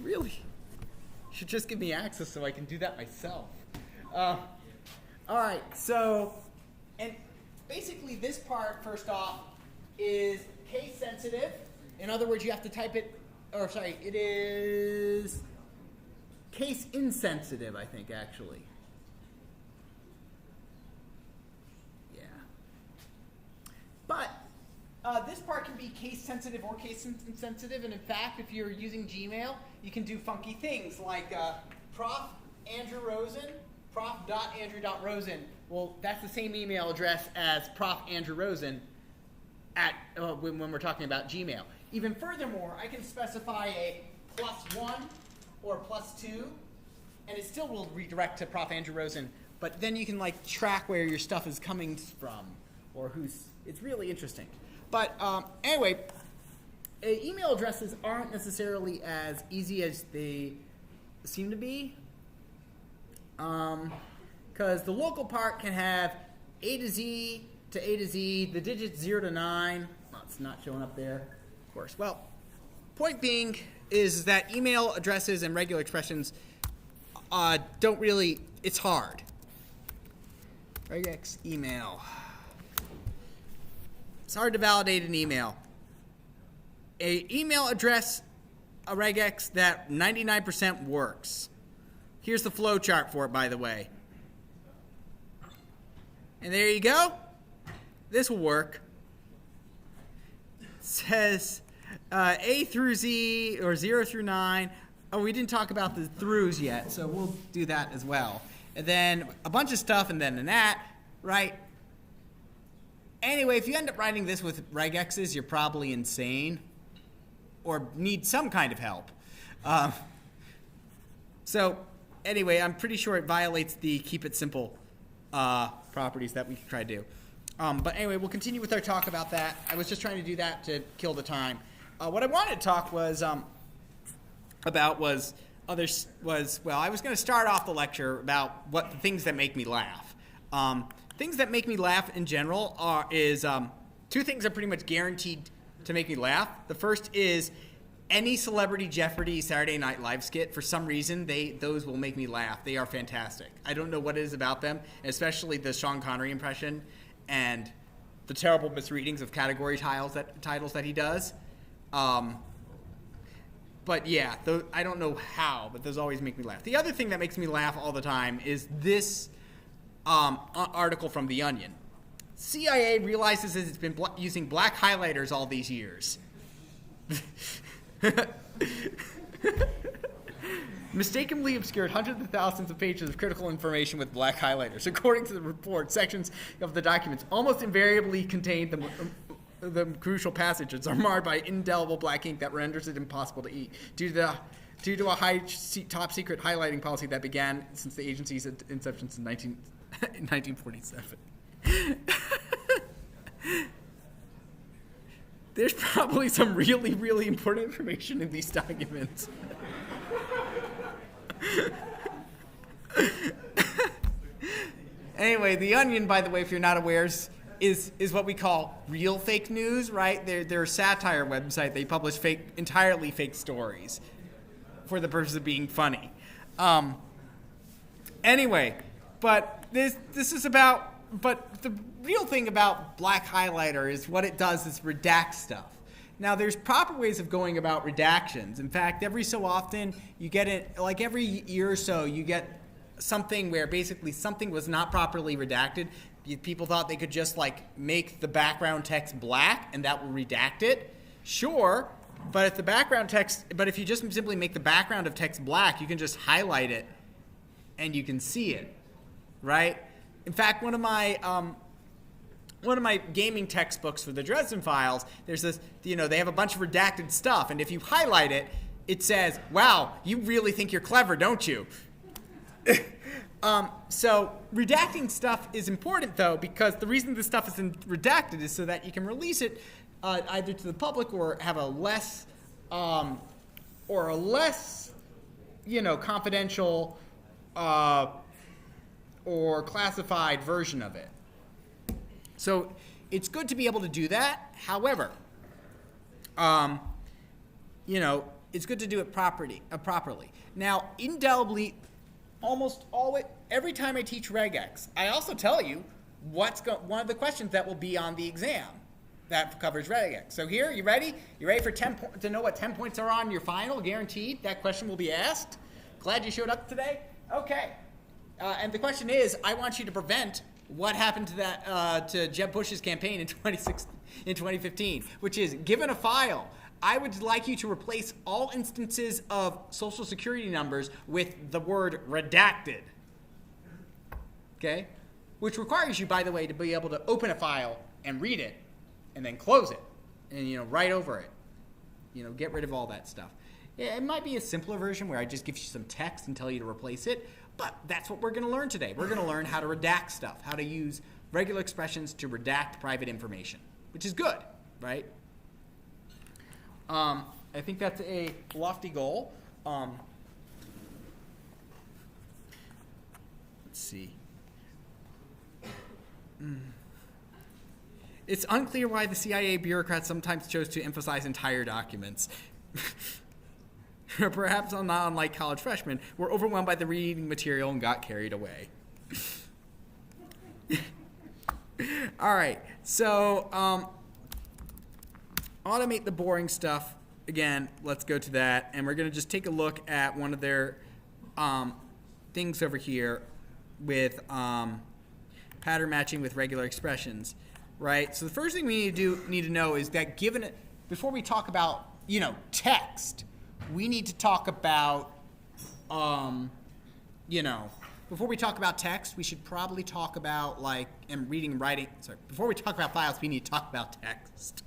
really should just give me access so I can do that myself. All right, so, and basically this part, first off, is case sensitive. In other words, you have to type it, or sorry, it is case insensitive, I think, actually. Yeah. But this part can be case sensitive or case insensitive, and in fact, if you're using Gmail, you can do funky things like Prof. Andrew Rosen, prof.andrew.rosen. Well, that's the same email address as Prof. Andrew Rosen at when we're talking about Gmail. Even furthermore, I can specify a +1 or +2, and it still will redirect to Prof. Andrew Rosen. But then you can like track where your stuff is coming from, or who's. It's really interesting. But anyway, email addresses aren't necessarily as easy as they seem to be, because the local part can have A to Z to A to Z, the digits 0 to 9. Well, it's not showing up there, of course. Well, point being is that email addresses and regular expressions don't really, it's hard. Regex email. It's hard to validate an email. A email address, a regex that 99% works. Here's the flow chart for it, by the way. And there you go. This will work. It says A through Z, or 0 through 9. Oh, we didn't talk about the throughs yet, so we'll do that as well. And then a bunch of stuff, and then an at, right? Anyway, if you end up writing this with regexes, you're probably insane or need some kind of help. So anyway, I'm pretty sure it violates the keep it simple properties that we can try to do. But anyway, we'll continue with our talk about that. I was just trying to do that to kill the time. What I wanted to talk was about was well, I was going to start off the lecture about what the things that make me laugh. Things that make me laugh in general is two things are pretty much guaranteed to make me laugh. The first is any Celebrity Jeopardy Saturday Night Live skit. For some reason, those will make me laugh. They are fantastic. I don't know what it is about them, especially the Sean Connery impression and the terrible misreadings of category titles that he does. But yeah, I don't know how, but those always make me laugh. The other thing that makes me laugh all the time is this article from The Onion. CIA realizes it's been using black highlighters all these years. Mistakenly obscured hundreds of thousands of pages of critical information with black highlighters. According to the report, sections of the documents almost invariably contain the crucial passages are marred by indelible black ink that renders it impossible to eat. Due to a top secret highlighting policy that began since the agency's inception in 1947. There's probably some really, really important information in these documents. Anyway, The Onion, by the way, if you're not aware, is what we call real fake news, right? They're a satire website. They publish entirely fake stories for the purpose of being funny. Anyway, but this is about, but the real thing about black highlighter is what it does is redact stuff. Now, there's proper ways of going about redactions. In fact, every so often you get it, like every year or so, you get something where basically something was not properly redacted. People thought they could just like make the background text black and that will redact it. Sure, but if you just simply make the background of text black, you can just highlight it and you can see it, right? In fact, one of my gaming textbooks for the Dresden Files, there's this, they have a bunch of redacted stuff, and if you highlight it, it says, "Wow, you really think you're clever, don't you?" So redacting stuff is important, though, because the reason this stuff is redacted is so that you can release it either to the public or have a less confidential or classified version of it. So it's good to be able to do that. However, it's good to do it properly. Now, indelibly, almost always, every time I teach regex, I also tell you one of the questions that will be on the exam that covers regex. So here, you ready? You ready for to know what 10 points are on your final? Guaranteed. That question will be asked. Glad you showed up today. Okay. And the question is, I want you to prevent what happened to Jeb Bush's campaign in 2015, which is, given a file, I would like you to replace all instances of social security numbers with the word redacted. Okay? Which requires you, by the way, to be able to open a file and read it and then close it and, write over it. Get rid of all that stuff. Yeah, it might be a simpler version where I just give you some text and tell you to replace it, but that's what we're going to learn today. We're going to learn how to redact stuff, how to use regular expressions to redact private information, which is good, right? I think that's a lofty goal. Let's see. It's unclear why the CIA bureaucrats sometimes chose to emphasize entire documents. Perhaps not unlike college freshmen, were overwhelmed by the reading material and got carried away. All right, so automate the boring stuff. Again, let's go to that, and we're going to just take a look at one of their things over here with pattern matching with regular expressions, right? So the first thing we need to know is that before we talk about text, we need to talk about before we talk about text, we should probably talk about before we talk about files, we need to talk about text.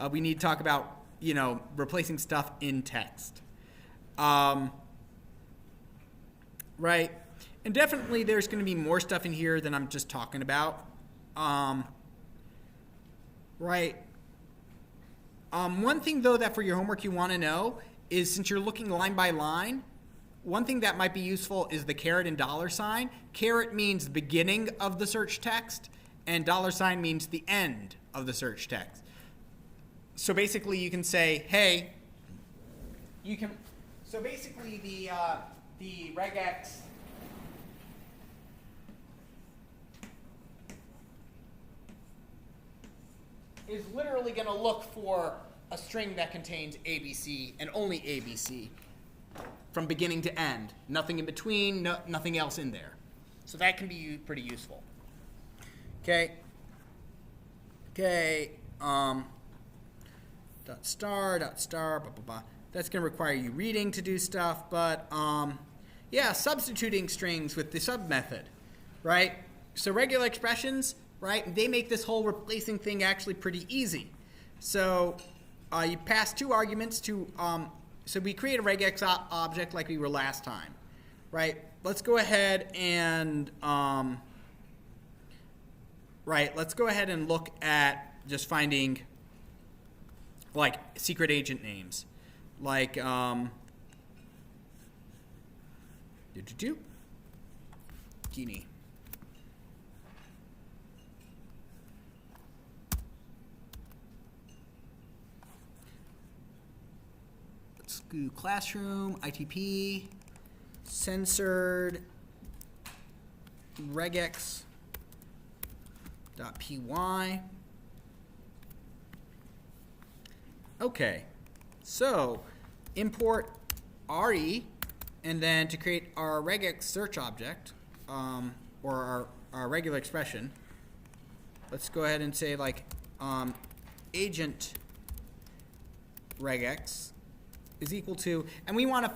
We need to talk about replacing stuff in text. Right? And definitely there's going to be more stuff in here than I'm just talking about. Right? One thing, though, that for your homework you want to know is, since you're looking line by line, one thing that might be useful is the caret and $sign. Caret means the beginning of the search text, and $sign means the end of the search text. So basically, you can say, hey, so basically the regex is literally going to look for a string that contains ABC and only ABC from beginning to end. Nothing in between, nothing else in there. So that can be pretty useful. Okay. Dot star, blah, blah, blah. That's going to require you reading to do stuff, but substituting strings with the sub method, right? So regular expressions, right, they make this whole replacing thing actually pretty easy. So you pass two arguments to, so we create a regex object like we were last time, right? Let's go ahead and, look at just finding secret agent names, Genie. Let's do classroom, ITP, censored, regex.py. Okay, so import RE, and then to create our regex search object, or our regular expression, let's go ahead and say agent regex is equal to, and we want to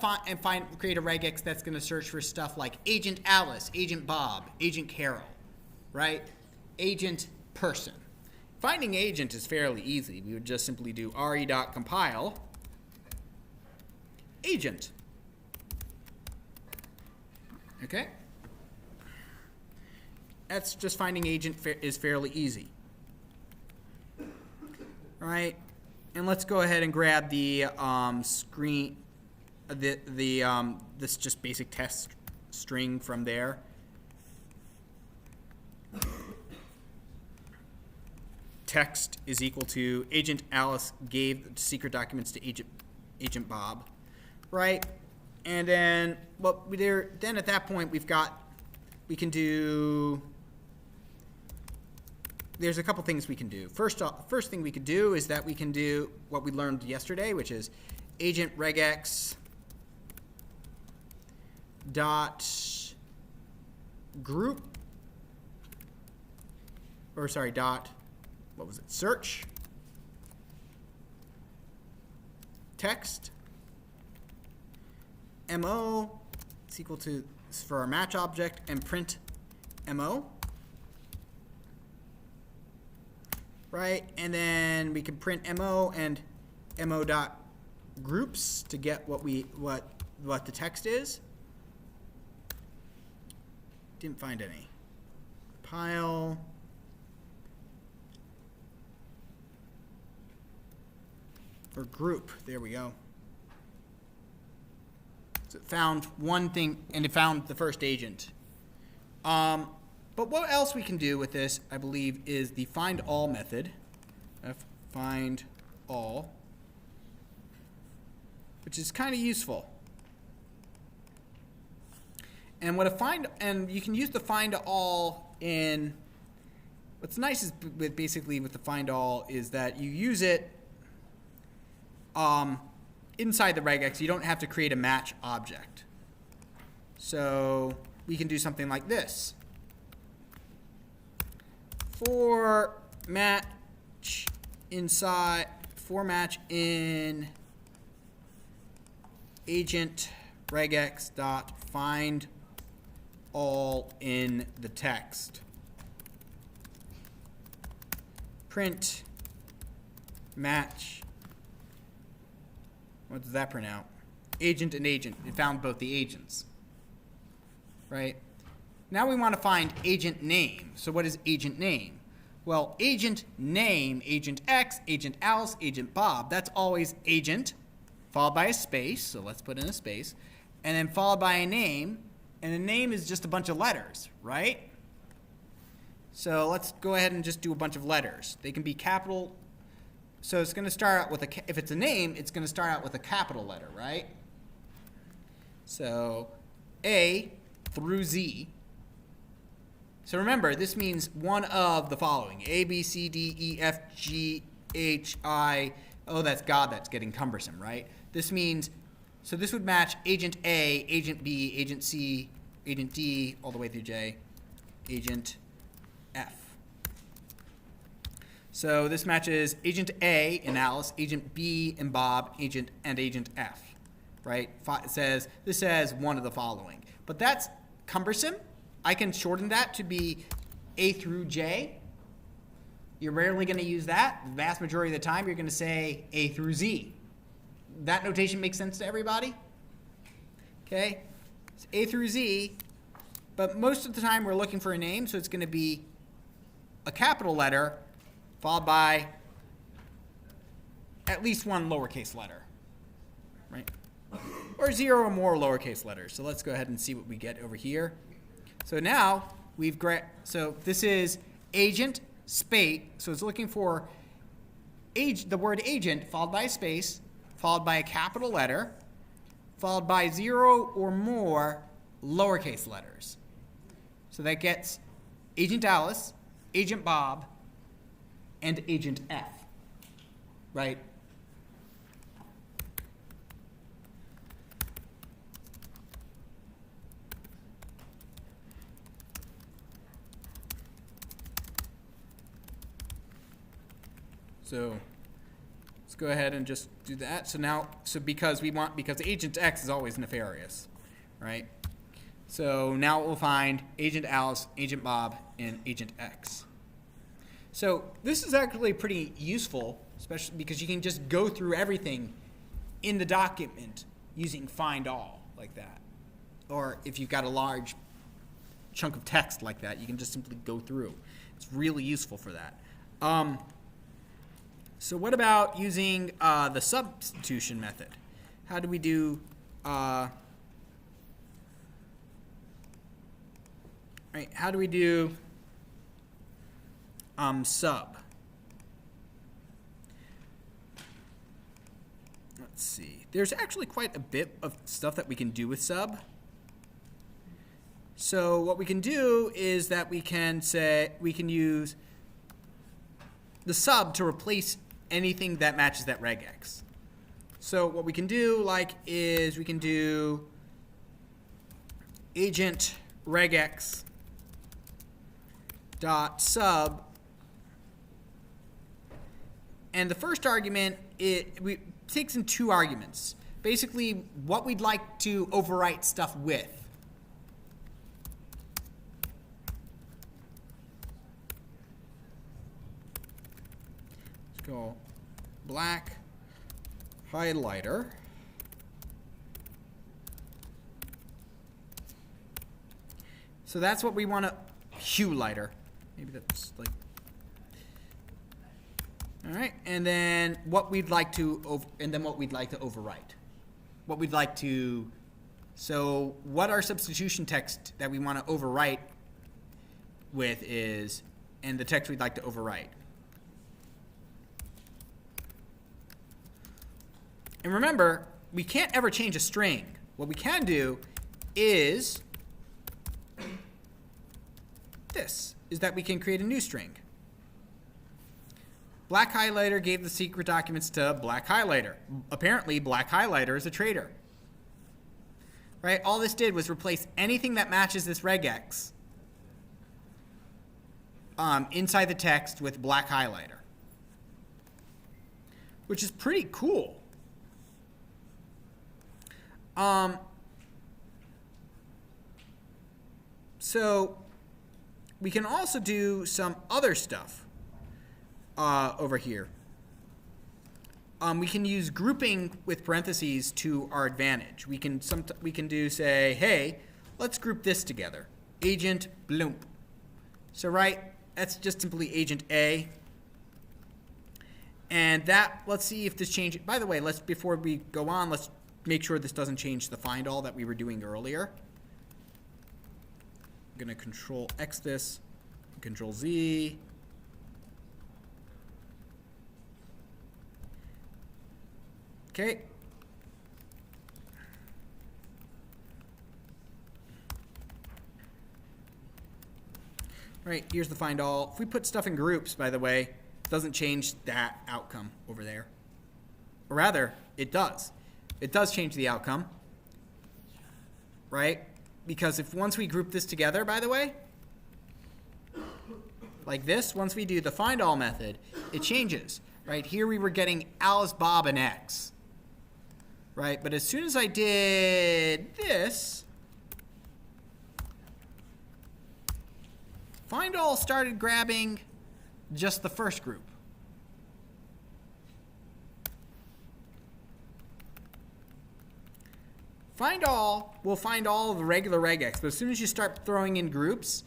create a regex that's going to search for stuff like Agent Alice, Agent Bob, Agent Carol, right? Agent person. Finding agent is fairly easy. We would just simply do re.compile agent. Okay? That's just finding agent is fairly easy. All right, and let's go ahead and grab the screen, this just basic test string from there. Text is equal to Agent Alice gave secret documents to Agent Bob. right? And then what we do, then at that point we can do, there's a couple things we can do. First thing we could do is that we can do what we learned yesterday, which is agent regex dot group, or sorry, dot, what was it, search text mo is equal to, for our match object, and print mo, right? And then we can print mo and mo dot groups to get what the text is. Didn't find any. Pile or group. There we go. So it found one thing, and it found the first agent. But what else we can do with this, I believe, is the find all method. Find all, which is kind of useful. And and you can use the find all in, what's nice is basically with the find all is that you use it inside the regex. You don't have to create a match object. So we can do something like this. For match in agent regex dot find all in the text. Print match. What does that print out? Agent and agent. It found both the agents. Right? Now we want to find agent name. So what is agent name? Well, agent name, agent X, agent Alice, agent Bob, that's always agent, followed by a space. So let's put in a space. And then followed by a name. And the name is just a bunch of letters, right? So let's go ahead and just do a bunch of letters. They can be capital. So it's going to start out with if it's a name, it's going to start out with a capital letter, right? So A through Z. So remember, this means one of the following. A, B, C, D, E, F, G, H, I. Oh, that's God, that's getting cumbersome, right? This means, so this would match agent A, agent B, agent C, agent D, all the way through J, agent F. So this matches agent A in Alice, agent B in Bob, agent F, right? This says one of the following. But that's cumbersome. I can shorten that to be A through J. You're rarely going to use that. The vast majority of the time, you're going to say A through Z. That notation makes sense to everybody? Okay? It's A through Z, but most of the time we're looking for a name, so it's going to be a capital letter followed by at least one lowercase letter, right? Or 0 or more lowercase letters. So let's go ahead and see what we get over here. So now so this is agent space. So it's looking for the word agent followed by a space, followed by a capital letter, followed by 0 or more lowercase letters. So that gets agent Alice, agent Bob, and agent F, right? So let's go ahead and just do that. So now, because agent X is always nefarious, right? So now we'll find agent Alice, agent Bob, and agent X. So this is actually pretty useful, especially because you can just go through everything in the document using find all like that. Or if you've got a large chunk of text like that, you can just simply go through. It's really useful for that. So what about using the substitution method? How do we do right? How do we do sub? let's see. There's actually quite a bit of stuff that we can do with sub. So what we can do is that we can use the sub to replace anything that matches that regex. So what we can do is we can do agent regex dot sub, and the first argument takes in 2 arguments. Basically, what we'd like to overwrite stuff with. Let's go black highlighter. So that's what we want to hue lighter. Maybe that's like. All right, and then what we'd like to overwrite. What we'd like to. So what our substitution text that we want to overwrite with is, and the text we'd like to overwrite. And remember, we can't ever change a string. What we can do is this, is that we can create a new string. Black highlighter gave the secret documents to black highlighter. Apparently, black highlighter is a traitor. Right? All this did was replace anything that matches this regex inside the text with black highlighter, which is pretty cool. So we can also do some other stuff over here. We can use grouping with parentheses to our advantage. We can do say, hey, let's group this together. Agent bloomp. So that's just simply agent A. And that, let's see if this changes. By the way, before we go on, let's make sure this doesn't change the find all that we were doing earlier. I'm going to Control X this, Control Z. Okay. All right, here's the find all. If we put stuff in groups, by the way, it doesn't change that outcome over there. Or rather, it does. It does change the outcome, right? Because once we group this together, by the way, like this, once we do the find all method, it changes, right? Here we were getting Alice, Bob, and X, right? But as soon as I did this, find all started grabbing just the first group. Find all will find all of the regular regex, but as soon as you start throwing in groups,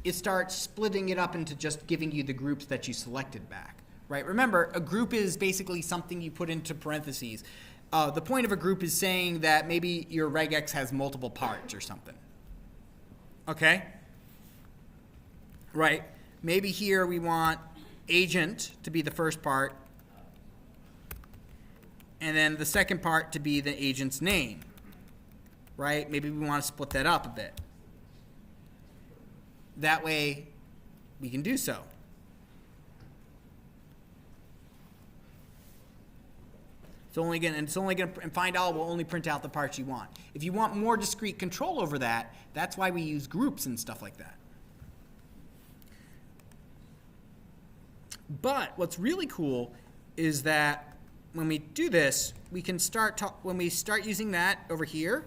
it starts splitting it up into just giving you the groups that you selected back, right? Remember, a group is basically something you put into parentheses. The point of a group is saying that maybe your regex has multiple parts or something. Okay? Right? Maybe here we want agent to be the first part, and then the second part to be the agent's name, right? Maybe we want to split that up a bit. That way, we can do so. It's only going to find all will only print out the parts you want. If you want more discrete control over that, that's why we use groups and stuff like that. But what's really cool is that when we do this, we can when we start using that over here,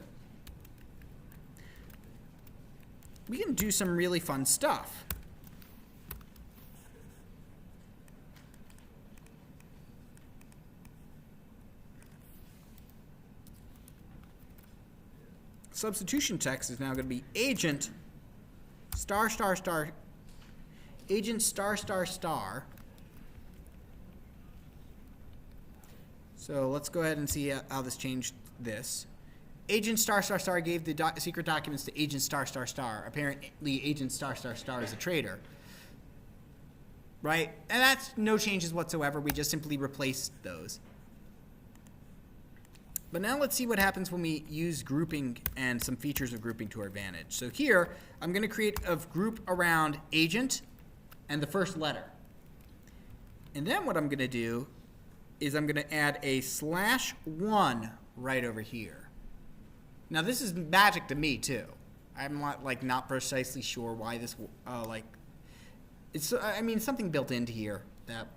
we can do some really fun stuff. Substitution text is now going to be agent star star star agent star star star. So let's go ahead and see how this changed this. Agent star star star gave the secret documents to agent star star star. Apparently, agent star star star is a traitor, right? And that's no changes whatsoever. We just simply replaced those. But now let's see what happens when we use grouping and some features of grouping to our advantage. So here, I'm going to create a group around agent and the first letter. And then what I'm going to do is I'm going to add a /1 right over here. Now this is magic to me too. I'm not precisely sure why this it's something built into here that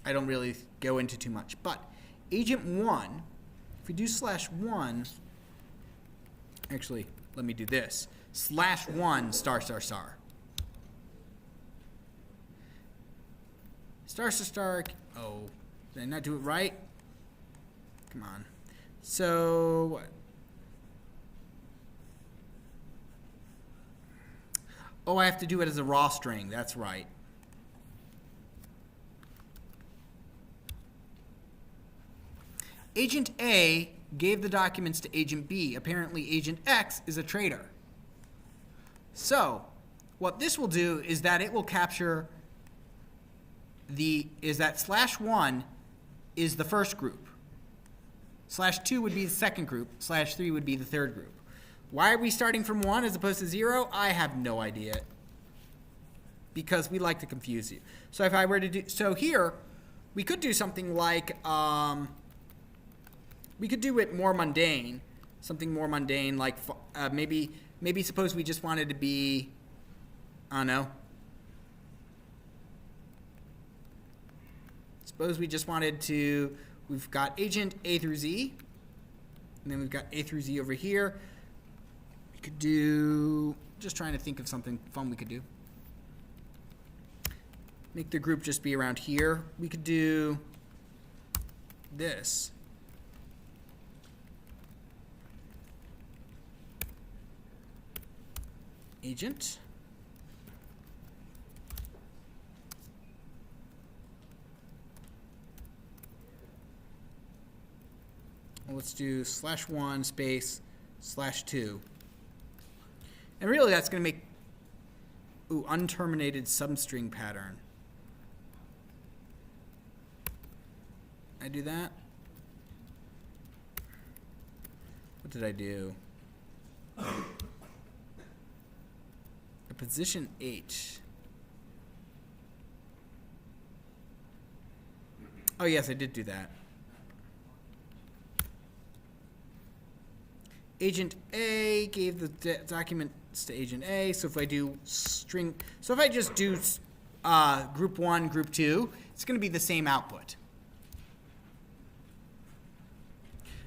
I don't really go into too much. But agent 1, if we do /1, actually let me do this, /1 star star star. Star star star. Oh, did I not do it right? Come on. So what? Oh, I have to do it as a raw string. That's right. Agent A gave the documents to Agent B. Apparently, Agent X is a traitor. So, what this will do is that it will capture /1 is the first group. /2 would be the second group. /3 would be the third group. Why are we starting from 1 as opposed to 0? I have no idea. Because we like to confuse you. So if I were to do, so here, we could do something like, we could do it more mundane. Something more mundane, like maybe suppose we just wanted to be, I don't know. Suppose we just wanted to, we've got agent A through Z, and then we've got A through Z over here. We could do, just trying to think of something fun we could do. Make the group just be around here. We could do this. Agent. Well, let's do /1 space /2. And really that's going to make, unterminated substring pattern. I do that? What did I do? A position 8. Oh yes, I did do that. Agent A gave the documents to Agent A. So if I do string, so if I just do group 1, group 2, it's going to be the same output.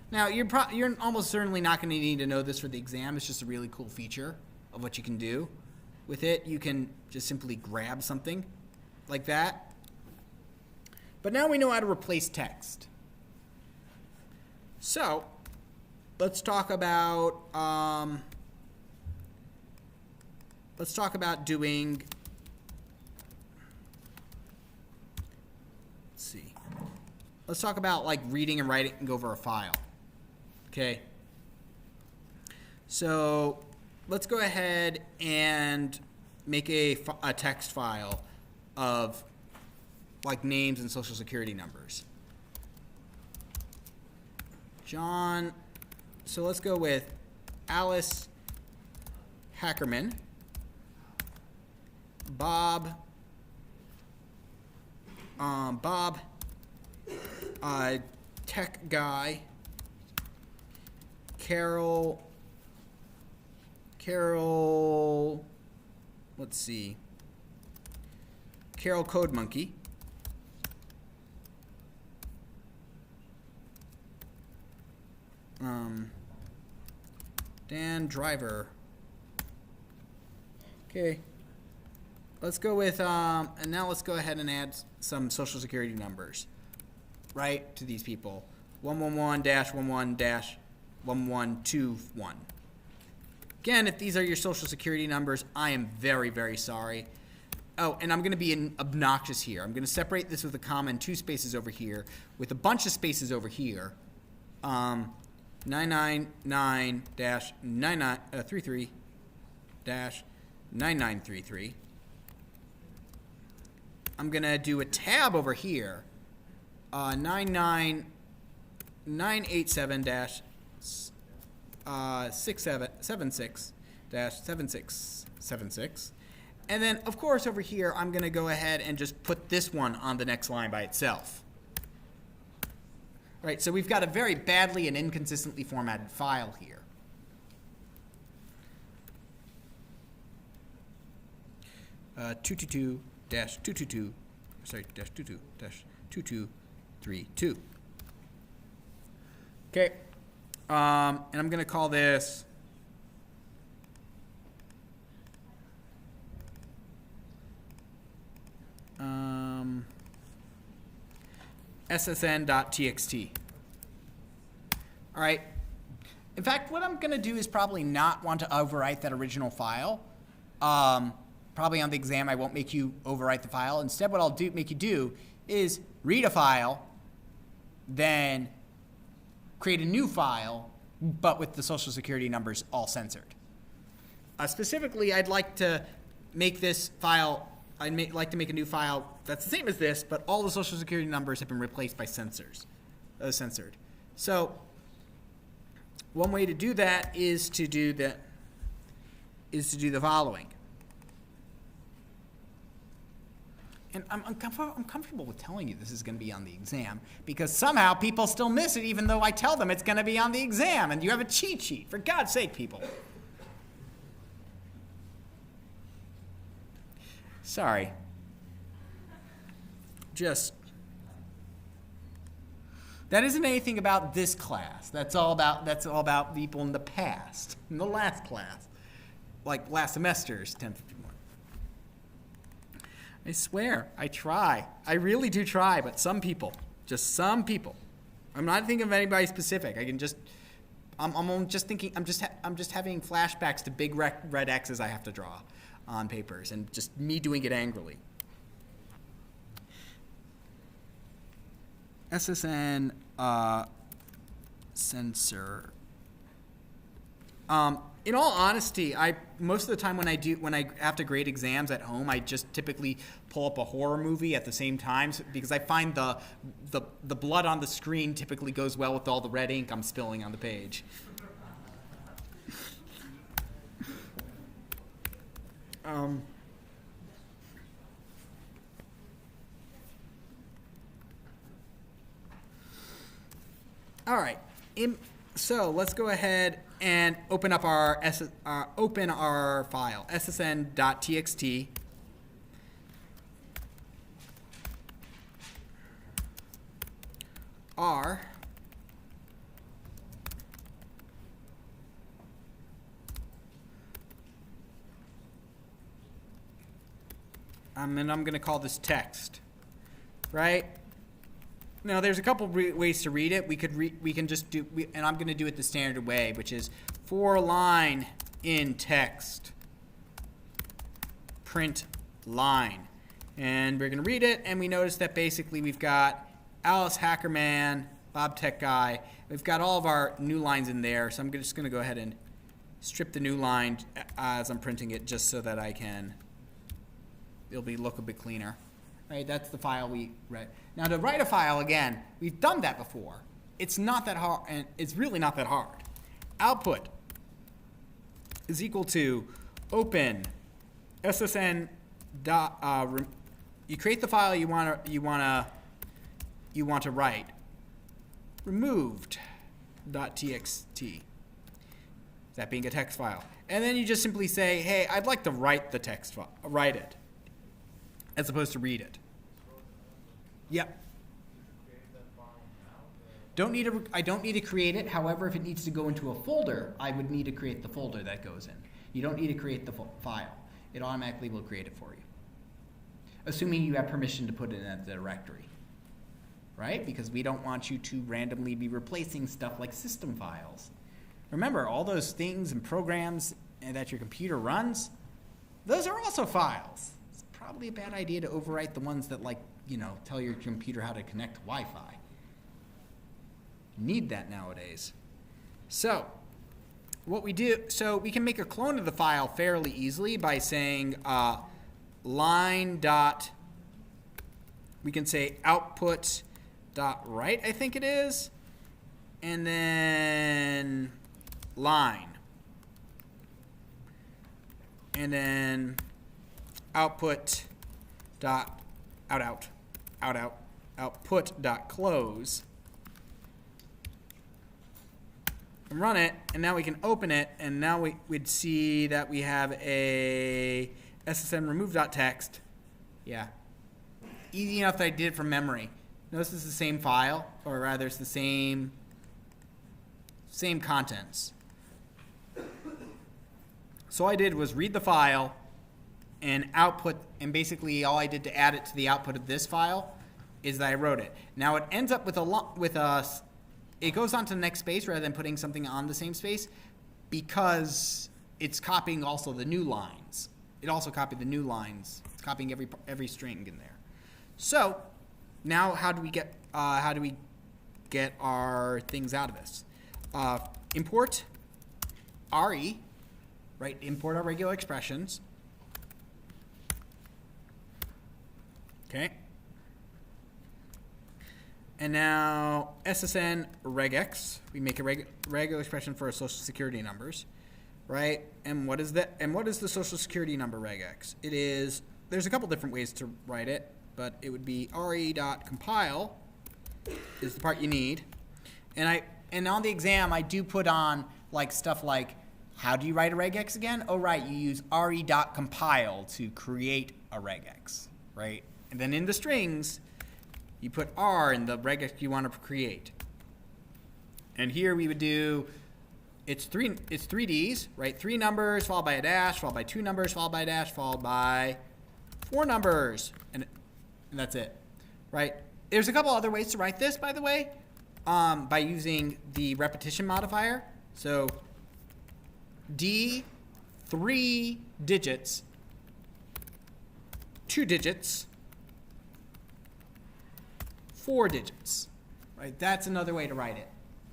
Now you're almost certainly not going to need to know this for the exam. It's just a really cool feature of what you can do with it. You can just simply grab something like that. But now we know how to replace text. So let's talk about doing, let's see. Let's talk about like reading and writing over a file. Okay. So let's go ahead and make a text file of like names and social security numbers. John, so let's go with Alice Hackerman, Bob, tech guy, Carol, let's see, Carol Code Monkey, Dan Driver. Okay. Let's go with, and now let's go ahead and add some social security numbers, right, to these people. 111-11-1121. Again, if these are your social security numbers, I am very, very sorry. Oh, and I'm going to be obnoxious here. I'm going to separate this with a comma and 2 spaces over here, with a bunch of spaces over here. 999-33-9933. I'm going to do a tab over here. 99 987 76 7676. And then, of course, over here, I'm going to go ahead and just put this one on the next line by itself. Right, so we've got a very badly and inconsistently formatted file here. Two two two dash 222, sorry, dash 22 dash 2232. Okay, and I'm going to call this ssn.txt. All right. In fact, what I'm going to do is probably not want to overwrite that original file. Probably on the exam, I won't make you overwrite the file. Instead, what I'll make you do is read a file, then create a new file, but with the Social Security numbers all censored. Specifically, I'd like to make this file, like to make a new file that's the same as this, but all the Social Security numbers have been replaced by censored. So one way to do that is to do the following. And I'm comfortable with telling you this is going to be on the exam because somehow people still miss it even though I tell them it's going to be on the exam, and you have a cheat sheet. For God's sake, people. Sorry. That isn't anything about this class. That's all about people in the past, in the last class, like last semester's 1051. I swear, I try. I really do try, but some people, just some people. I'm not thinking of anybody specific. I'm just thinking. I'm just having flashbacks to big red X's I have to draw on papers, and just me doing it angrily. SSN censor. In all honesty, most of the time when I have to grade exams at home, I just typically pull up a horror movie at the same time because I find the blood on the screen typically goes well with all the red ink I'm spilling on the page. All right. So let's go ahead and open up our file, ssn.txt. R and I'm going to call this text, right? Now, there's a couple ways to read it. We can just do, and I'm going to do it the standard way, which is for line in text, print line. And we're going to read it, and we notice that basically we've got Alice Hackerman, Bob Tech Guy. We've got all of our new lines in there, so I'm just going to go ahead and strip the new line as I'm printing it just so that it'll look a bit cleaner. Right, that's the file we read. Now to write a file, again, we've done that before. It's not that hard, and it's really not that hard. Output is equal to open ssn dot. You create the file you want to write. Removed .txt. That being a text file, and then you just simply say, "Hey, I'd like to write the text file. Write it." As opposed to read it. Yep. I don't need to create it. However, if it needs to go into a folder, I would need to create the folder that goes in. You don't need to create the file. It automatically will create it for you. Assuming you have permission to put it in the directory. Right? Because we don't want you to randomly be replacing stuff like system files. Remember, all those things and programs that your computer runs, those are also files. Probably a bad idea to overwrite the ones that tell your computer how to connect to Wi-Fi. You need that nowadays. So what we do, so we can make a clone of the file fairly easily by saying line dot, we can say output dot write, I think it is, and then line, and then output dot output dot close, and run it, and now we can open it, and now we'd see that we have a SSN remove.txt. Yeah. Easy enough that I did it from memory. Notice it's the same file, or rather it's the same contents. So all I did was read the file and output, and basically all I did to add it to the output of this file is that I wrote it. Now it ends up with it goes on to the next space rather than putting something on the same space because it's copying also the new lines. It also copied the new lines. It's copying every string in there. So now how do we get our things out of this? Import RE, right? Import our regular expressions. Okay. And now SSN regex, we make a regular expression for our social security numbers, right? And what is that? And what is the social security number regex? It is, there's a couple different ways to write it, but it would be re.compile is the part you need. And on the exam I do put on like stuff like, how do you write a regex again? Oh right, you use re.compile to create a regex, right? And then in the strings, you put R in the regex you want to create. And here we would do, it's three Ds, right? 3 numbers followed by a dash, followed by 2 numbers, followed by a dash, followed by 4 numbers. And that's it, right? There's a couple other ways to write this, by the way, by using the repetition modifier. So D, 3 digits, 2 digits, 4 digits, right? That's another way to write it.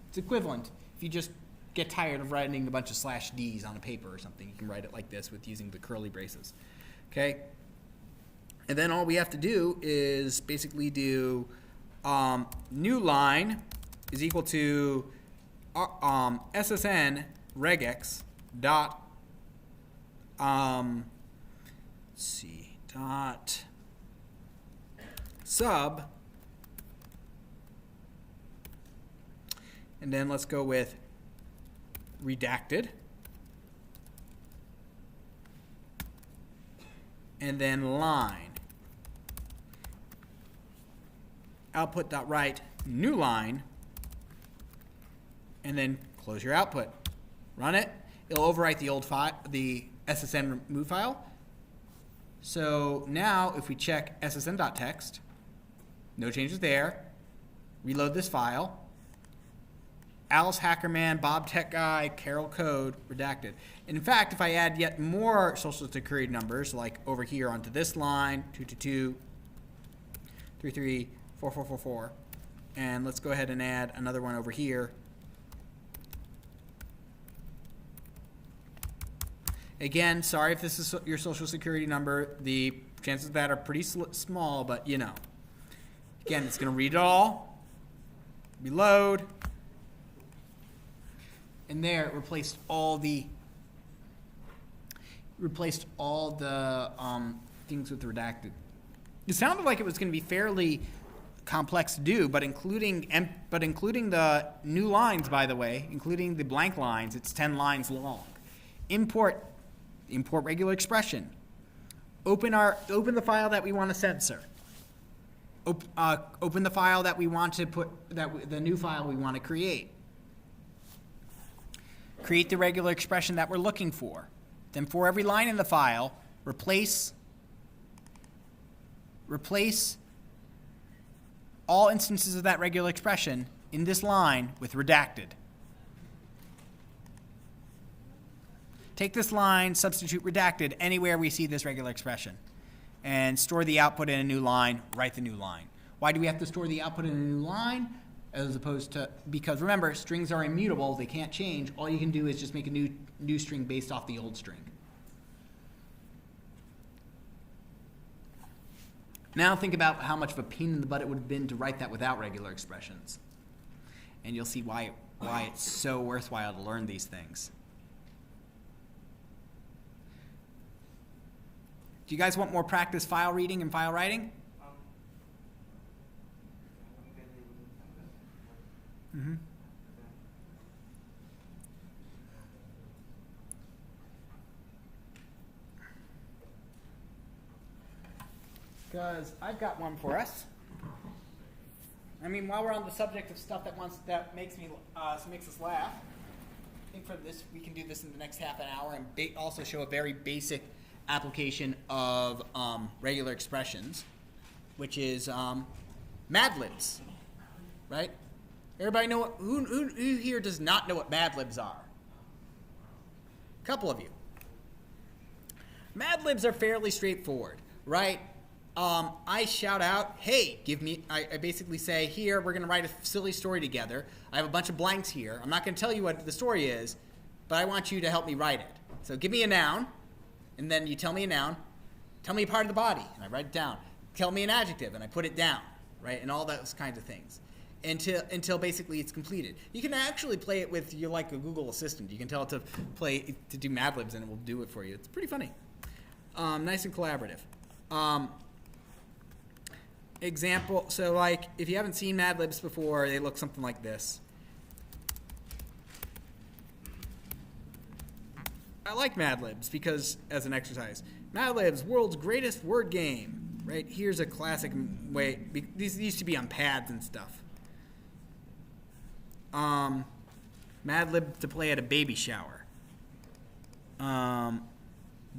It's equivalent. If you just get tired of writing a bunch of /Ds on a paper or something, you can write it like this with using the curly braces, okay? And then all we have to do is basically do new line is equal to SSN regex dot dot sub, and then let's go with redacted, and then line output.write new line, and then close your output. Run it. It'll overwrite the old file, the SSN remove file. So now if we check ssn.txt, no changes there. Reload this file. Alice Hackerman, Bob Tech Guy, Carol Code, redacted. And in fact, if I add yet more social security numbers, like over here onto this line, 222, 33, 4444, and let's go ahead and add another one over here. Again, sorry if this is your social security number. The chances of that are pretty small, but you know. Again, it's going to read it all, reload, and there it replaced all the things with redacted. It sounded like it was going to be fairly complex to do, but including the new lines, by the way, including the blank lines, it's 10 lines long. Import regular expression. Open the file that we want to censor. Open the file that we want to put, the new file we want to create. Create the regular expression that we're looking for. Then for every line in the file, replace all instances of that regular expression in this line with redacted. Take this line, substitute redacted anywhere we see this regular expression, and store the output in a new line, write the new line. Why do we have to store the output in a new line? As opposed to, because remember, strings are immutable, they can't change. All you can do is just make a new string based off the old string. Now think about how much of a pain in the butt it would have been to write that without regular expressions. And you'll see why why it's so worthwhile to learn these things. Do you guys want more practice file reading and file writing? Mm-hmm. Because I've got one for us. I mean, while we're on the subject of stuff that makes us laugh, I think for this we can do this in the next half an hour and also show a very basic application of regular expressions, which is Mad Libs, right? Everybody know who here does not know what Mad Libs are? A couple of you. Mad Libs are fairly straightforward, right? I shout out, hey, I basically say, here, we're going to write a silly story together. I have a bunch of blanks here. I'm not going to tell you what the story is, but I want you to help me write it. So give me a noun, and then you tell me a noun. Tell me a part of the body, and I write it down. Tell me an adjective, and I put it down, right? And all those kinds of things until basically it's completed. You can actually play it with a Google Assistant. You can tell it to do Mad Libs, and it will do it for you. It's pretty funny. Nice and collaborative. Example, so if you haven't seen Mad Libs before, they look something like this. I like Mad Libs because, as an exercise, Mad Libs, world's greatest word game, right? Here's a classic way. These used to be on pads and stuff. Mad Lib to play at a baby shower.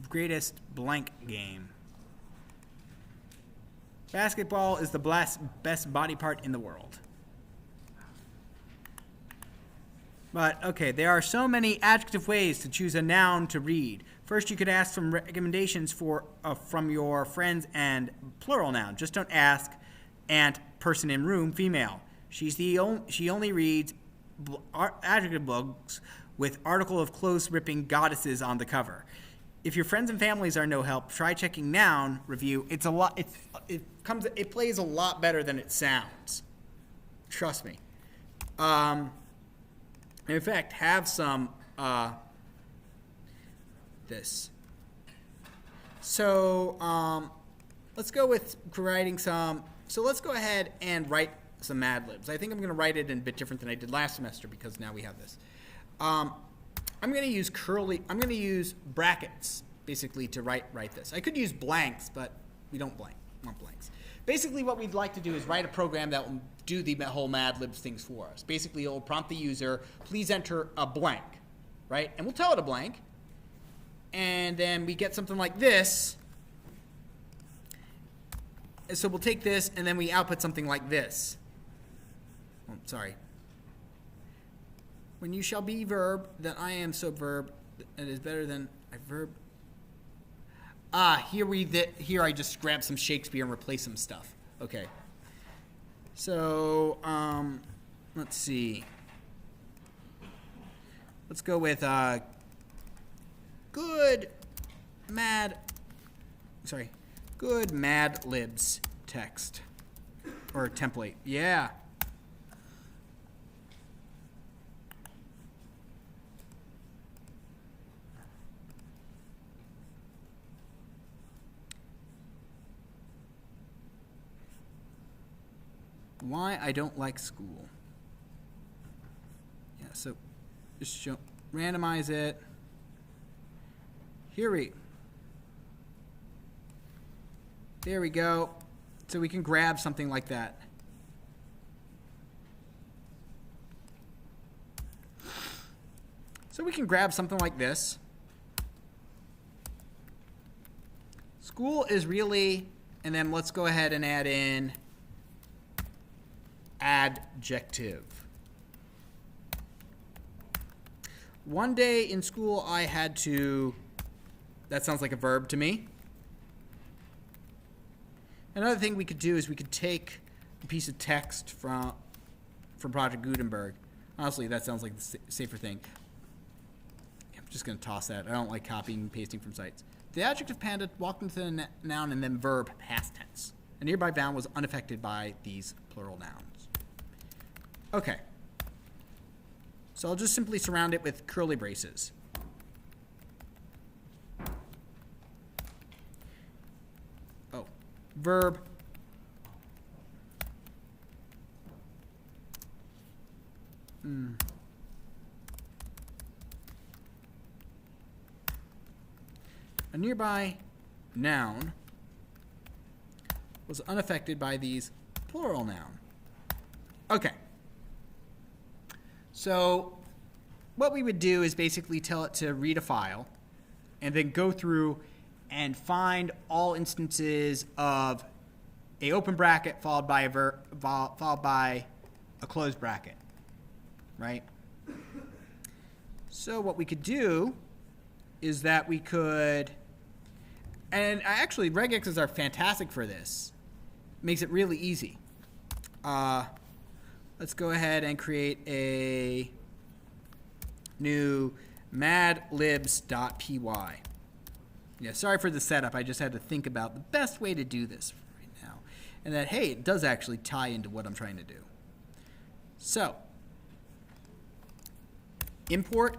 Greatest blank game. Basketball is the best body part in the world. But, okay, there are so many adjective ways to choose a noun to read. First, you could ask some recommendations from your friends and plural noun. Just don't ask aunt, person in room, female. She only reads adjective books with article of clothes-ripping goddesses on the cover. If your friends and families are no help, try checking noun review. It plays a lot better than it sounds. Trust me. In fact, have some this. So let's go with writing some. So let's go ahead and write some Mad Libs. I think I'm going to write it in a bit different than I did last semester because now we have this. I'm going to use brackets, basically, to write this. I could use blanks, but we don't want blanks. Basically, what we'd like to do is write a program that will do the whole Mad Libs things for us. Basically, it will prompt the user, please enter a blank, right? And we'll tell it a blank. And then we get something like this. And so we'll take this, and then we output something like this. Oh, sorry. When you shall be verb, then I am subverb. It is better than a verb. Here I just grab some Shakespeare and replace some stuff. Okay. So let's see. Let's go with good Mad Libs text or template. Yeah. Why I don't like school. Yeah, so just randomize it. There we go. So we can grab something like that. So we can grab something like this. School is really, and then let's go ahead and add in adjective. One day in school I had to, that sounds like a verb to me. Another thing we could do is we could take a piece of text from Project Gutenberg. Honestly, that sounds like the safer thing. I'm just going to toss that. I don't like copying and pasting from sites. The adjective panda walked into the noun and then verb past tense. A nearby noun was unaffected by these plural nouns. Okay. So I'll just simply surround it with curly braces. Oh, verb. A nearby noun was unaffected by these plural noun. Okay. So what we would do is basically tell it to read a file and then go through and find all instances of a open bracket followed by a closed bracket, right? So what we could do is that we could, and actually regexes are fantastic for this. Makes it really easy. Let's go ahead and create a new madlibs.py. Yeah, sorry for the setup. I just had to think about the best way to do this right now. And that, hey, it does actually tie into what I'm trying to do. So, import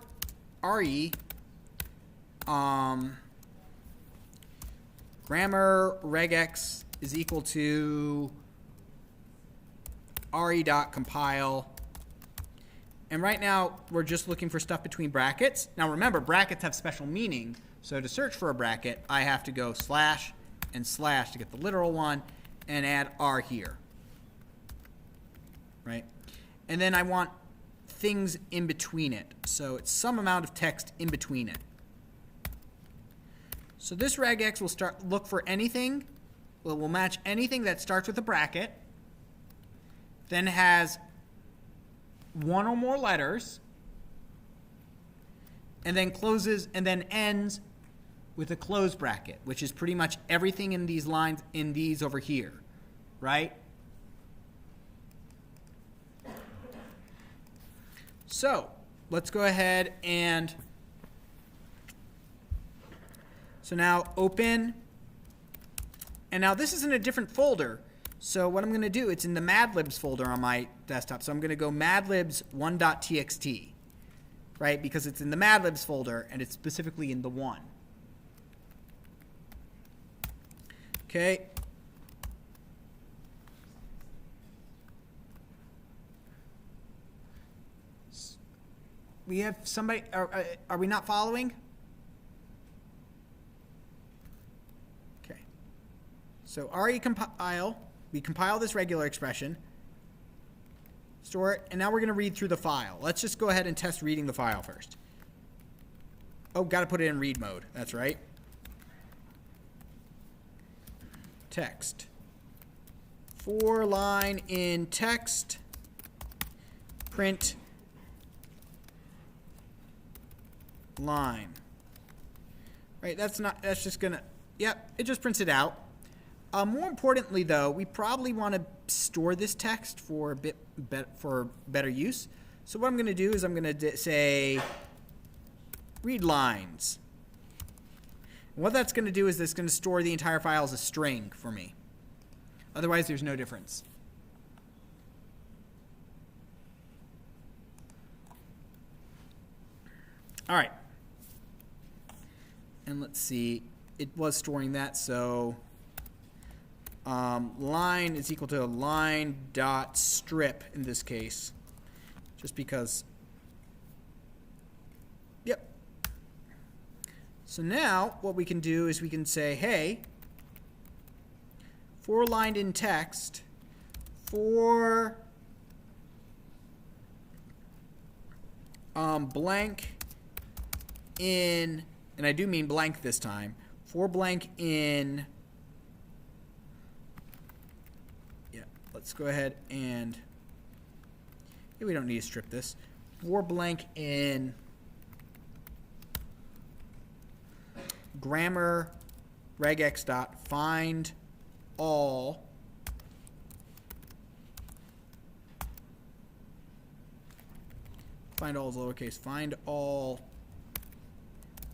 re grammar regex is equal to re.compile. And right now, we're just looking for stuff between brackets. Now remember, brackets have special meaning. So to search for a bracket, I have to go slash and slash to get the literal one and add r here. Right? And then I want things in between it. So it's some amount of text in between it. So this regex will look for anything. Well, we'll match anything that starts with a bracket, then has one or more letters, and then closes and then ends with a closed bracket, which is pretty much everything in these lines in these over here, right? So let's go ahead and so now open, and now this is in a different folder. So what I'm going to do, it's in the madlibs folder on my desktop. So I'm going to go madlibs1.txt, right? Because it's in the madlibs folder and it's specifically in the 1. Okay. We have somebody, are we not following? Okay. So re-compile. We compile this regular expression, store it, and now we're going to read through the file. Let's just go ahead and test reading the file first. Oh, got to put it in read mode. That's right. Text. 4-line in text. Print line. Right, that's just going to, yep, it just prints it out. More importantly, though, we probably want to store this text for better use. So what I'm going to do is I'm going to say read lines. And what that's going to do is it's going to store the entire file as a string for me. Otherwise, there's no difference. All right. And let's see. It was storing that, so line is equal to line dot strip in this case, just because. Yep. So now what we can do is we can say, hey, for line in text, for blank in, and I do mean blank this time, for blank in. Let's go ahead and we don't need to strip this. For blank in grammar regex dot find all is lowercase, find all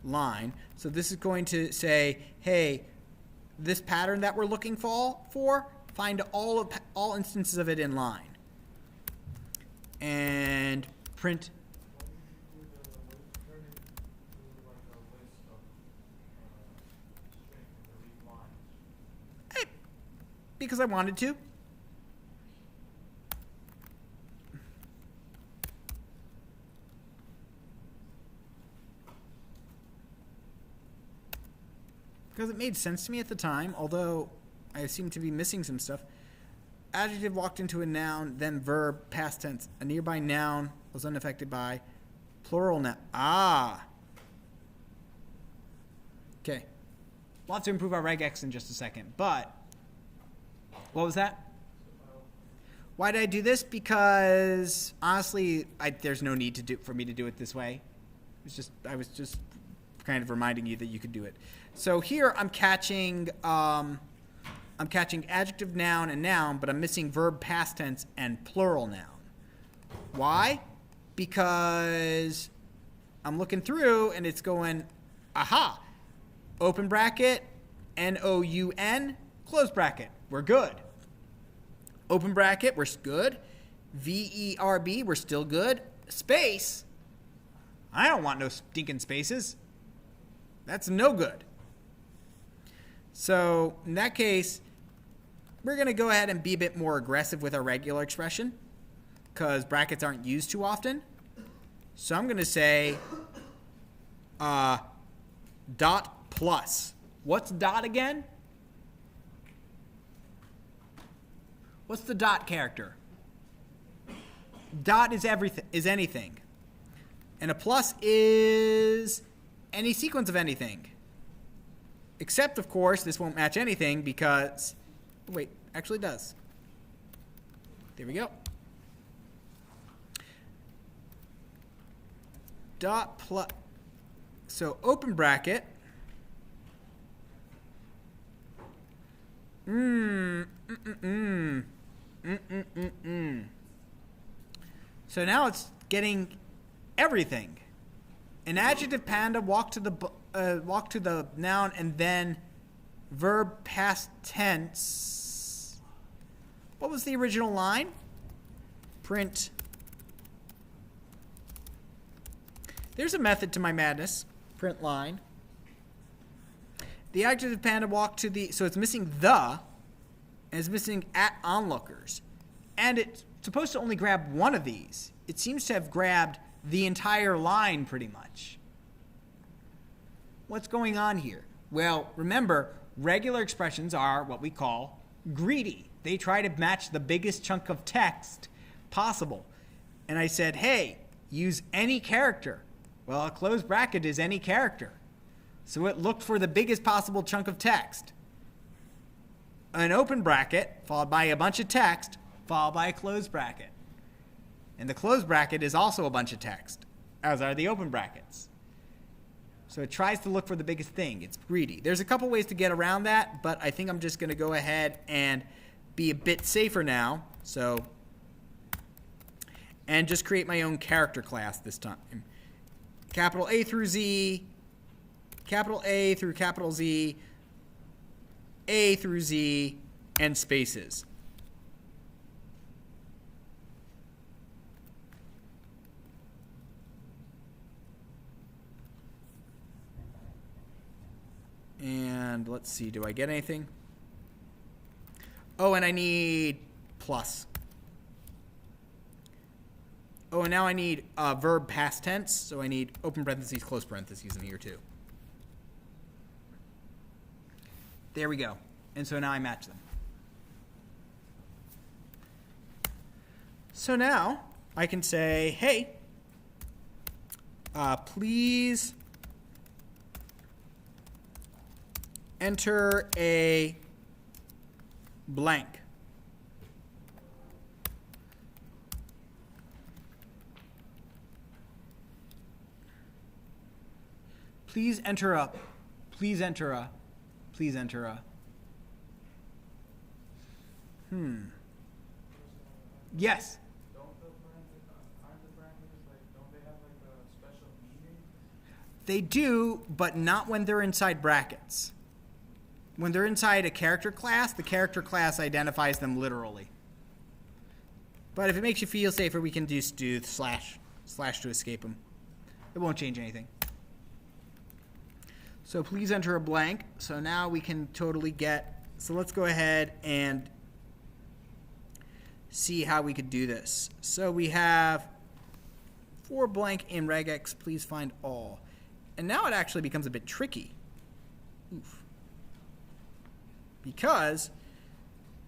line. So this is going to say, hey, this pattern that we're looking for find all instances of it in line, and print because I wanted to. Because it made sense to me at the time, although I seem to be missing some stuff. Adjective walked into a noun, then verb, past tense. A nearby noun was unaffected by plural noun. Ah. Okay. We'll have to improve our regex in just a second, but what was that? Why did I do this? Because honestly, there's no need for me to do it this way. I was just kind of reminding you that you could do it. So here I'm catching adjective, noun, and noun, but I'm missing verb, past tense, and plural noun. Why? Because I'm looking through and it's going, aha, open bracket, N-O-U-N, close bracket, we're good. Open bracket, we're good. V-E-R-B, we're still good. Space, I don't want no stinking spaces. That's no good. So in that case, we're going to go ahead and be a bit more aggressive with our regular expression because brackets aren't used too often. So I'm going to say dot plus. What's dot again? What's the dot character? Dot is anything. And a plus is any sequence of anything. Except, of course, this won't match anything because... Wait, actually does. There we go. Dot plus... So, open bracket. So now it's getting everything. An adjective panda walk to the noun and then verb past tense. What was the original line? Print. There's a method to my madness. Print line. The adjective panda walked to the, so it's missing the, and it's missing at onlookers. And it's supposed to only grab one of these. It seems to have grabbed the entire line pretty much. What's going on here? Well, remember, regular expressions are what we call greedy. They try to match the biggest chunk of text possible. And I said, hey, use any character. Well, a closed bracket is any character. So it looked for the biggest possible chunk of text. An open bracket, followed by a bunch of text, followed by a closed bracket. And the closed bracket is also a bunch of text, as are the open brackets. So it tries to look for the biggest thing. It's greedy. There's a couple ways to get around that, but I think I'm just going to go ahead and be a bit safer now. And just create my own character class this time. Capital A through Z, capital A through capital Z, A through Z, and spaces. And let's see, do I get anything? Oh, and I need plus. Oh, and now I need verb past tense, so I need open parentheses, close parentheses in here too. There we go. And so now I match them. So now I can say, hey, please enter a blank. Please enter a, please enter a, please enter a. Yes. Don't the parameters, don't they have a special meaning? They do, but not when they're inside brackets. When they're inside a character class, the character class identifies them literally. But if it makes you feel safer, we can just do slash to escape them. It won't change anything. So please enter a blank. So now we can totally get, so let's go ahead and see how we could do this. So we have for blank in regex, please find all. And now it actually becomes a bit tricky. Oof. Because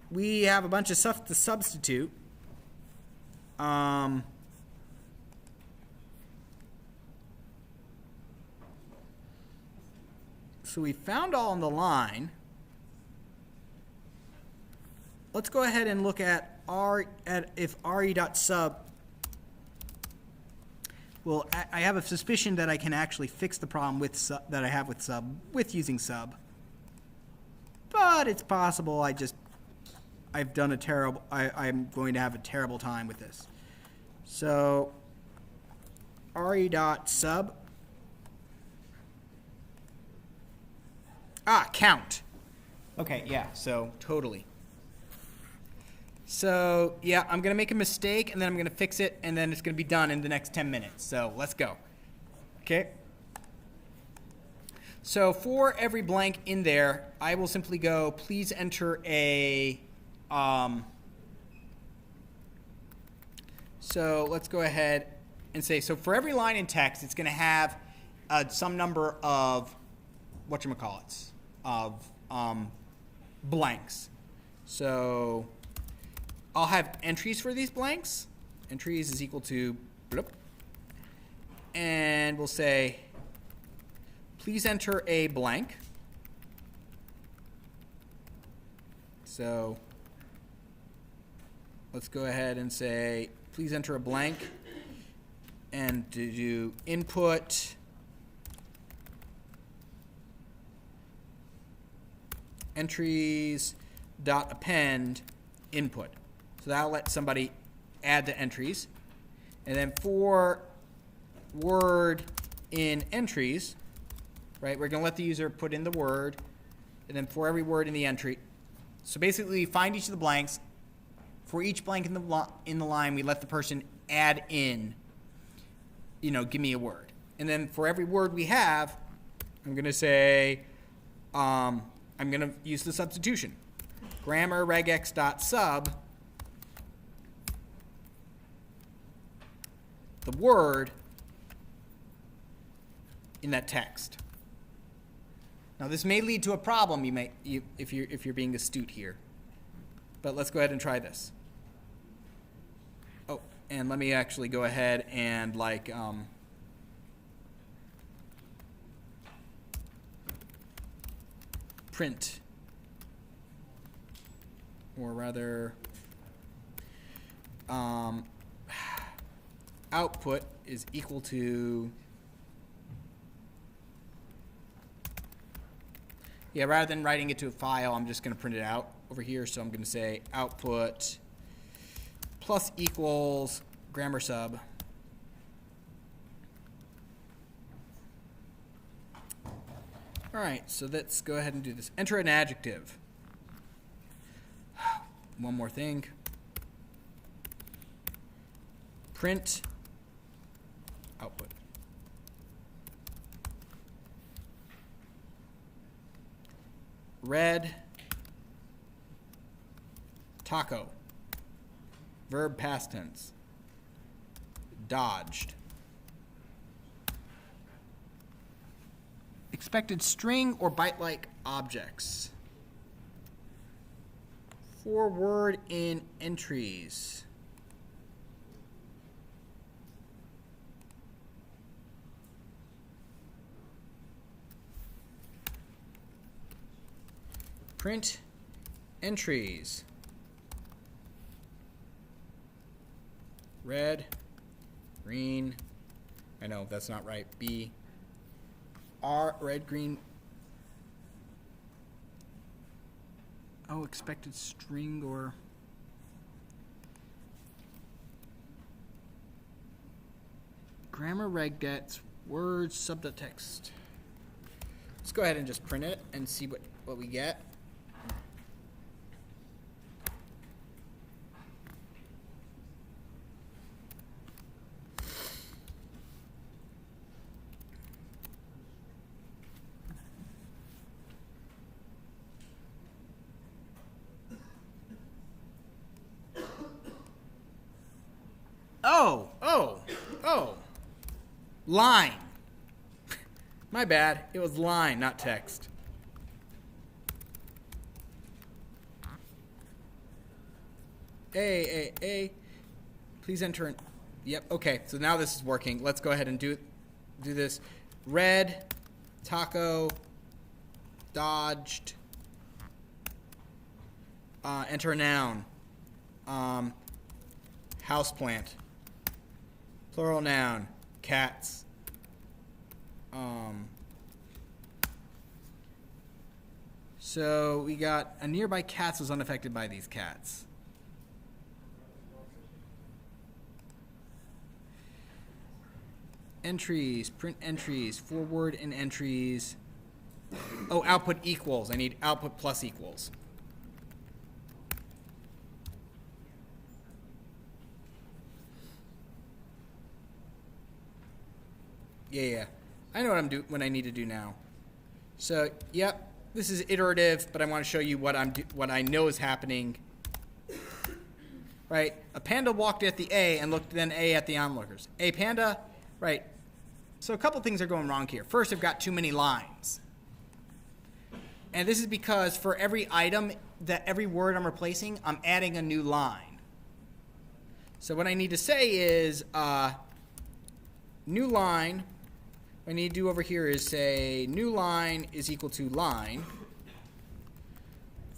we have a bunch of stuff to substitute. So we found all on the line. Let's go ahead and look at if re.sub. Well, I have a suspicion that I can actually fix the problem with that I have with sub with using sub. But it's possible I've done a terrible. I'm going to have a terrible time with this. So re.sub. Count. Okay, yeah, so totally. So, yeah, I'm going to make a mistake, and then I'm going to fix it, and then it's going to be done in the next 10 minutes. So, let's go. Okay? So, for every blank in there, I will simply go, please enter a... So, let's go ahead and say, so for every line in text, it's going to have some number of, whatchamacallits, of blanks. So... I'll have entries for these blanks. Entries is equal to bloop. And we'll say, please enter a blank. So let's go ahead and say, please enter a blank. And to do input entries dot append input. So that'll let somebody add the entries. And then for word in entries, right, we're going to let the user put in the word. And then for every word in the entry. So basically, find each of the blanks. For each blank in the line, we let the person add in, give me a word. And then for every word we have, I'm going to say, I'm going to use the substitution. Grammar regex.sub. The word in that text. Now this may lead to a problem if you're being astute here. But let's go ahead and try this. Oh, and let me actually go ahead and print, or rather output is equal to, rather than writing it to a file, I'm just going to print it out over here. So I'm going to say output plus equals grammar sub. All right, so let's go ahead and do this. Enter an adjective. One more thing. Print output. Red taco. Verb past tense. Dodged. Expected string or byte-like objects. For word in entries. Print entries. Red, green, I know that's not right, B, R, red, green, expected string or, grammar regex, words, subtext. Let's go ahead and just print it and see what we get. line. My bad. It was line, not text. A. Please enter in. Yep. Okay. So now this is working. Let's go ahead and do this. Red, taco, dodged. Enter a noun. Houseplant. Plural noun. Cats. So we got a nearby cats was unaffected by these cats. Entries, print entries, forward and entries. Oh, output equals. I need output plus equals. Yeah. I know what I need to do now. So, yep, this is iterative, but I want to show you what I know is happening. Right? A panda walked at the A and looked then A at the onlookers. A panda, right? So a couple things are going wrong here. First, I've got too many lines. And this is because for every item, every word I'm replacing, I'm adding a new line. So what I need to say is new line. What I need to do over here is say new line is equal to line.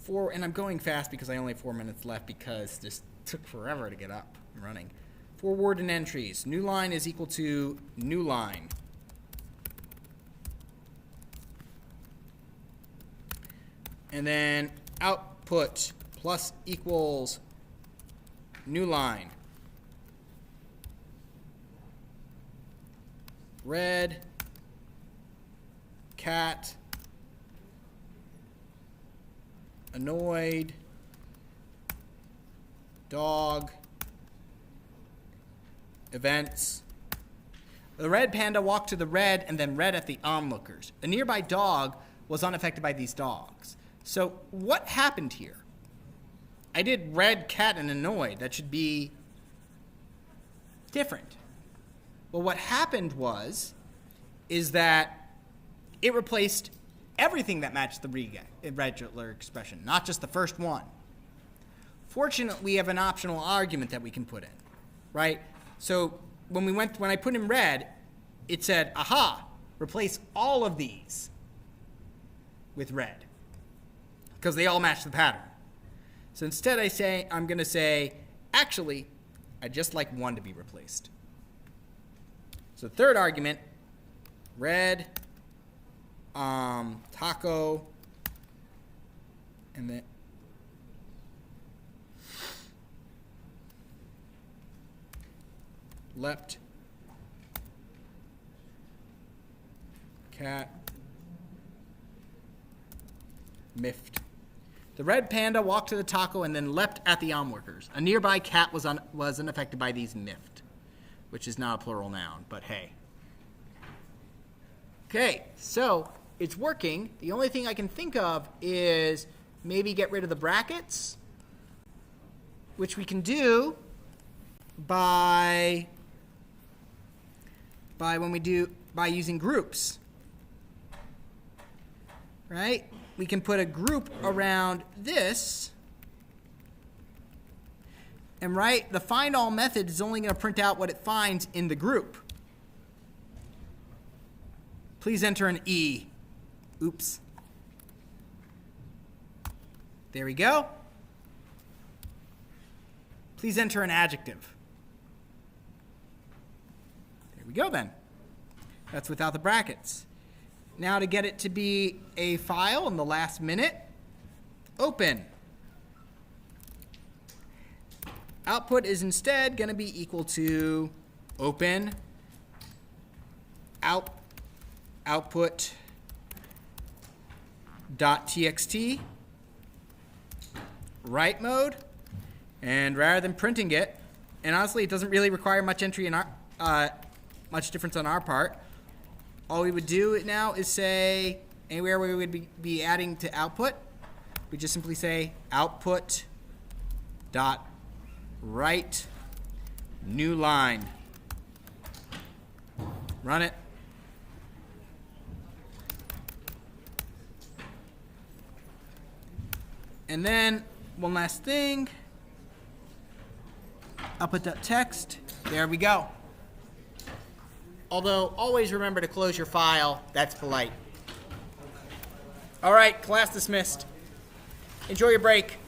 And I'm going fast because I only have 4 minutes left because this took forever to get up and running. Forward and entries. New line is equal to new line. And then output plus equals new line. Red, cat, annoyed, dog, events. The red panda walked to the red and then read at the onlookers. A nearby dog was unaffected by these dogs. So what happened here? I did red, cat, and annoyed. That should be different. Well, what happened is that it replaced everything that matched the regular expression, not just the first one. Fortunately, we have an optional argument that we can put in, right? So when I put in red, it said, aha, replace all of these with red, because they all match the pattern. So instead I'm going to say, actually, I'd just like one to be replaced. So third argument, red, taco, and then leapt, cat, miffed. The red panda walked to the taco and then leapt at the onlookers. A nearby cat was unaffected by these miffed, which is not a plural noun, but hey. Okay, so it's working. The only thing I can think of is maybe get rid of the brackets, which we can do by using groups. Right? We can put a group around this. And the find all method is only going to print out what it finds in the group. Please enter an E. Oops. There we go. Please enter an adjective. There we go then. That's without the brackets. Now to get it to be a file in the last minute, open. Output is instead going to be equal to open output .txt write mode, and rather than printing it, and honestly it doesn't really require much entry in much difference on our part. All we would do now is say anywhere we would be adding to output, we just simply say output dot write new line. Run it. And then one last thing. I'll put that text. There we go. Although, always remember to close your file. That's polite. All right, class dismissed. Enjoy your break.